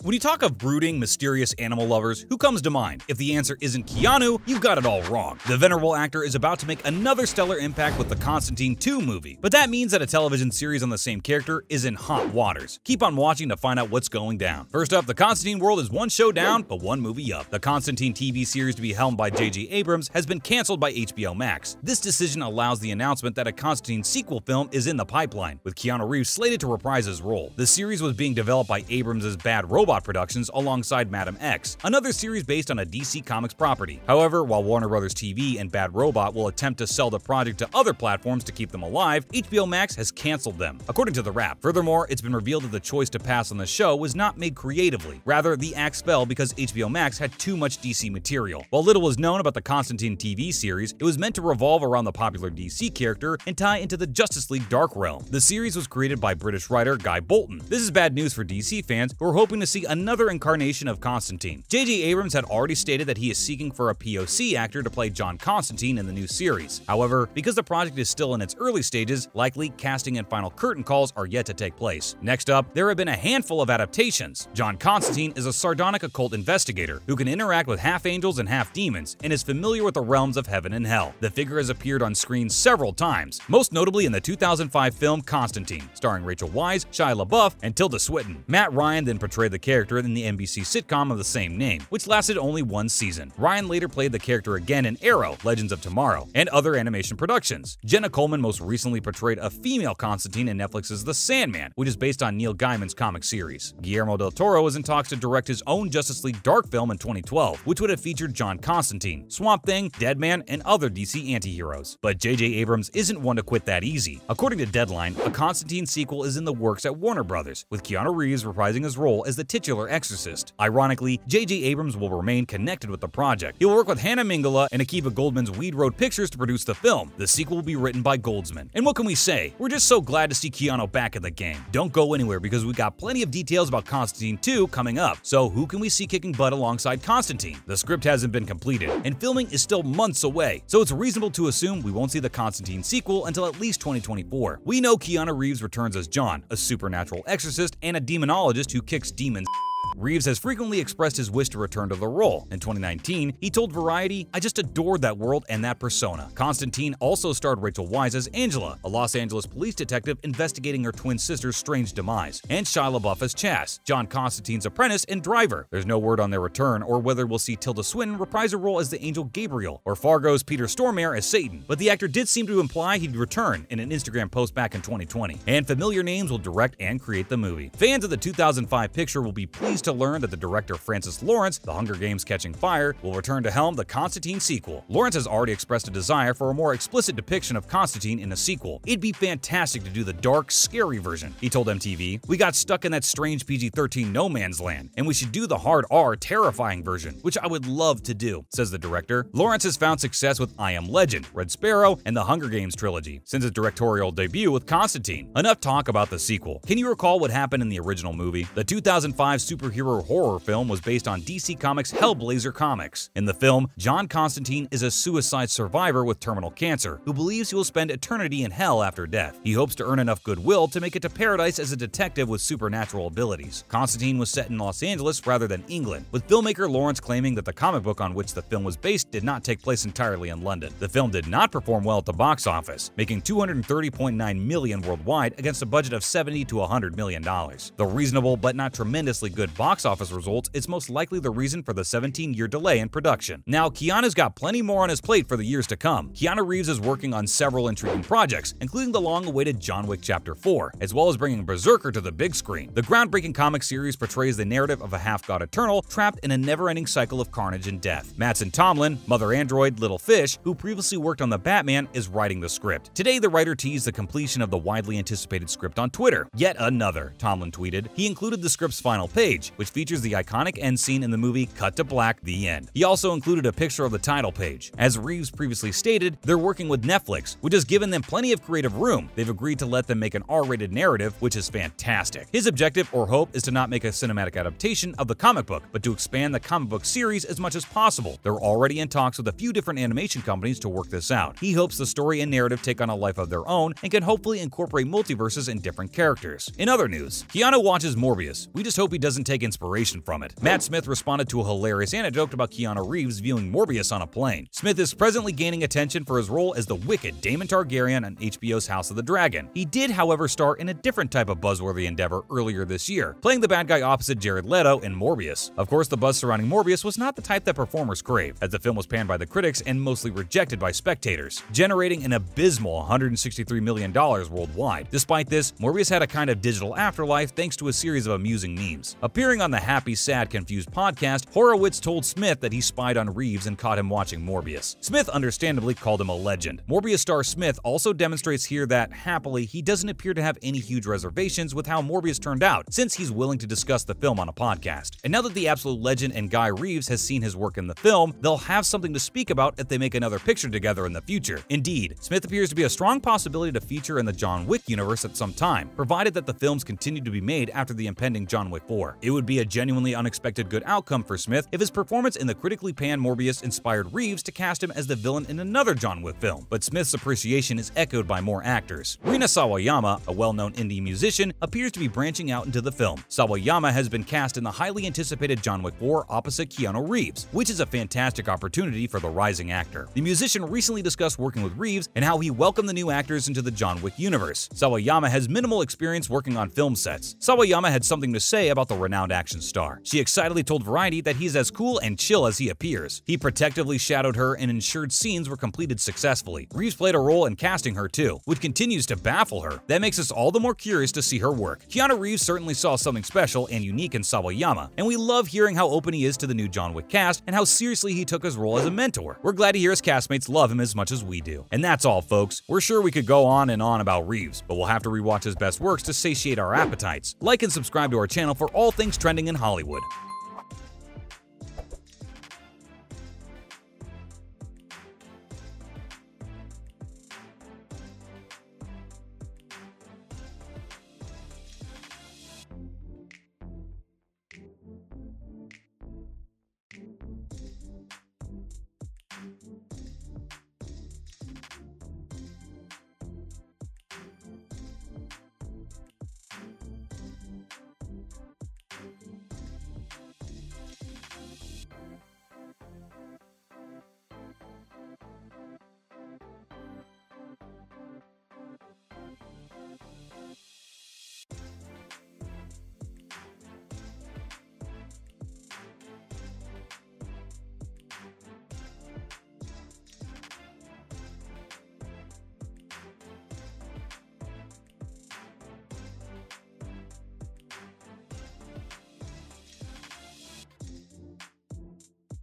When you talk of brooding, mysterious animal lovers, who comes to mind? If the answer isn't Keanu, you've got it all wrong. The venerable actor is about to make another stellar impact with the Constantine 2 movie, but that means that a television series on the same character is in hot waters. Keep on watching to find out what's going down. First up, the Constantine world is one show down, but one movie up. The Constantine TV series, to be helmed by JJ Abrams, has been canceled by HBO Max. This decision allows the announcement that a Constantine sequel film is in the pipeline, with Keanu Reeves slated to reprise his role. The series was being developed by Abrams' Bad Robot Productions alongside Madam X, another series based on a DC Comics property. However, while Warner Bros. TV and Bad Robot will attempt to sell the project to other platforms to keep them alive, HBO Max has canceled them, according to The Wrap. Furthermore, it's been revealed that the choice to pass on the show was not made creatively. Rather, the axe fell because HBO Max had too much DC material. While little was known about the Constantine TV series, it was meant to revolve around the popular DC character and tie into the Justice League Dark Realm. The series was created by British writer Guy Bolton. This is bad news for DC fans who are hoping to see another incarnation of Constantine. JJ Abrams had already stated that he is seeking for a POC actor to play John Constantine in the new series. However, because the project is still in its early stages, likely casting and final curtain calls are yet to take place. Next up, there have been a handful of adaptations. John Constantine is a sardonic occult investigator who can interact with half angels and half demons and is familiar with the realms of heaven and hell. The figure has appeared on screen several times, most notably in the 2005 film Constantine, starring Rachel Weisz, Shia LaBeouf, and Tilda Swinton. Matt Ryan then portrayed the character in the NBC sitcom of the same name, which lasted only one season. Ryan later played the character again in Arrow, Legends of Tomorrow, and other animation productions. Jenna Coleman most recently portrayed a female Constantine in Netflix's The Sandman, which is based on Neil Gaiman's comic series. Guillermo del Toro was in talks to direct his own Justice League Dark film in 2012, which would have featured John Constantine, Swamp Thing, Deadman, and other DC anti-heroes. But JJ Abrams isn't one to quit that easy. According to Deadline, a Constantine sequel is in the works at Warner Bros., with Keanu Reeves reprising his role as the titular exorcist. Ironically, JJ Abrams will remain connected with the project. He will work with Hannah Mingala and Akiva Goldsman's Weed Road Pictures to produce the film. The sequel will be written by Goldsman. And what can we say? We're just so glad to see Keanu back in the game. Don't go anywhere because we got plenty of details about Constantine 2 coming up. So who can we see kicking butt alongside Constantine? The script hasn't been completed, and filming is still months away, so it's reasonable to assume we won't see the Constantine sequel until at least 2024. We know Keanu Reeves returns as John, a supernatural exorcist and a demonologist who kicks demons. Reeves has frequently expressed his wish to return to the role. In 2019, he told Variety, "I just adored that world and that persona." Constantine also starred Rachel Weisz as Angela, a Los Angeles police detective investigating her twin sister's strange demise, and Shia LaBeouf as Chas, John Constantine's apprentice and driver. There's no word on their return or whether we'll see Tilda Swinton reprise a role as the angel Gabriel or Fargo's Peter Stormare as Satan, but the actor did seem to imply he'd return in an Instagram post back in 2020. And familiar names will direct and create the movie. Fans of the 2005 picture will be pleased to learn that the director Francis Lawrence, The Hunger Games Catching Fire, will return to helm the Constantine sequel. Lawrence has already expressed a desire for a more explicit depiction of Constantine in a sequel. "It'd be fantastic to do the dark, scary version," he told MTV. "We got stuck in that strange PG-13 no man's land, and we should do the hard R, terrifying version, which I would love to do," says the director. Lawrence has found success with I Am Legend, Red Sparrow, and the Hunger Games trilogy since his directorial debut with Constantine. Enough talk about the sequel. Can you recall what happened in the original movie? The 2005 superhero horror film was based on DC Comics' Hellblazer comics. In the film, John Constantine is a suicide survivor with terminal cancer who believes he will spend eternity in hell after death. He hopes to earn enough goodwill to make it to paradise as a detective with supernatural abilities. Constantine was set in Los Angeles rather than England, with filmmaker Lawrence claiming that the comic book on which the film was based did not take place entirely in London. The film did not perform well at the box office, making $230.9 million worldwide against a budget of $70 to $100 million. The reasonable but not tremendously good box office results is most likely the reason for the 17-year delay in production. Now, Keanu's got plenty more on his plate for the years to come. Keanu Reeves is working on several intriguing projects, including the long-awaited John Wick Chapter 4, as well as bringing Berserker to the big screen. The groundbreaking comic series portrays the narrative of a half-god Eternal trapped in a never-ending cycle of carnage and death. Mattson Tomlin, Mother Android, Little Fish, who previously worked on the Batman, is writing the script. Today, the writer teased the completion of the widely anticipated script on Twitter. "Yet another," Tomlin tweeted. He included the script's final page, which features the iconic end scene in the movie Cut to Black, the end. He also included a picture of the title page. As Reeves previously stated, they're working with Netflix, which has given them plenty of creative room. They've agreed to let them make an R-rated narrative, which is fantastic. His objective or hope is to not make a cinematic adaptation of the comic book, but to expand the comic book series as much as possible. They're already in talks with a few different animation companies to work this out. He hopes the story and narrative take on a life of their own and can hopefully incorporate multiverses and different characters. In other news, Keanu watches Morbius. We just hope he doesn't take inspiration from it. Matt Smith responded to a hilarious anecdote about Keanu Reeves viewing Morbius on a plane. Smith is presently gaining attention for his role as the wicked Daemon Targaryen on HBO's House of the Dragon. He did, however, star in a different type of buzzworthy endeavor earlier this year, playing the bad guy opposite Jared Leto in Morbius. Of course, the buzz surrounding Morbius was not the type that performers crave, as the film was panned by the critics and mostly rejected by spectators, generating an abysmal $163 million worldwide. Despite this, Morbius had a kind of digital afterlife thanks to a series of amusing memes. Appearing on the Happy, Sad, Confused podcast, Horowitz told Smith that he spied on Reeves and caught him watching Morbius. Smith understandably called him a legend. Morbius star Smith also demonstrates here that, happily, he doesn't appear to have any huge reservations with how Morbius turned out, since he's willing to discuss the film on a podcast. And now that the absolute legend and Guy Reeves has seen his work in the film, they'll have something to speak about if they make another picture together in the future. Indeed, Smith appears to be a strong possibility to feature in the John Wick universe at some time, provided that the films continue to be made after the impending John Wick 4. It would be a genuinely unexpected good outcome for Smith if his performance in the critically panned Morbius inspired Reeves to cast him as the villain in another John Wick film, but Smith's appreciation is echoed by more actors. Rina Sawayama, a well-known indie musician, appears to be branching out into the film. Sawayama has been cast in the highly anticipated John Wick 4 opposite Keanu Reeves, which is a fantastic opportunity for the rising actor. The musician recently discussed working with Reeves and how he welcomed the new actors into the John Wick universe. Sawayama has minimal experience working on film sets. Sawayama had something to say about the renowned action star. She excitedly told Variety that he's as cool and chill as he appears. He protectively shadowed her and ensured scenes were completed successfully. Reeves played a role in casting her too, which continues to baffle her. That makes us all the more curious to see her work. Keanu Reeves certainly saw something special and unique in Sawayama, and we love hearing how open he is to the new John Wick cast and how seriously he took his role as a mentor. We're glad to hear his castmates love him as much as we do. And that's all, folks. We're sure we could go on and on about Reeves, but we'll have to rewatch his best works to satiate our appetites. Like and subscribe to our channel for all things trending in Hollywood.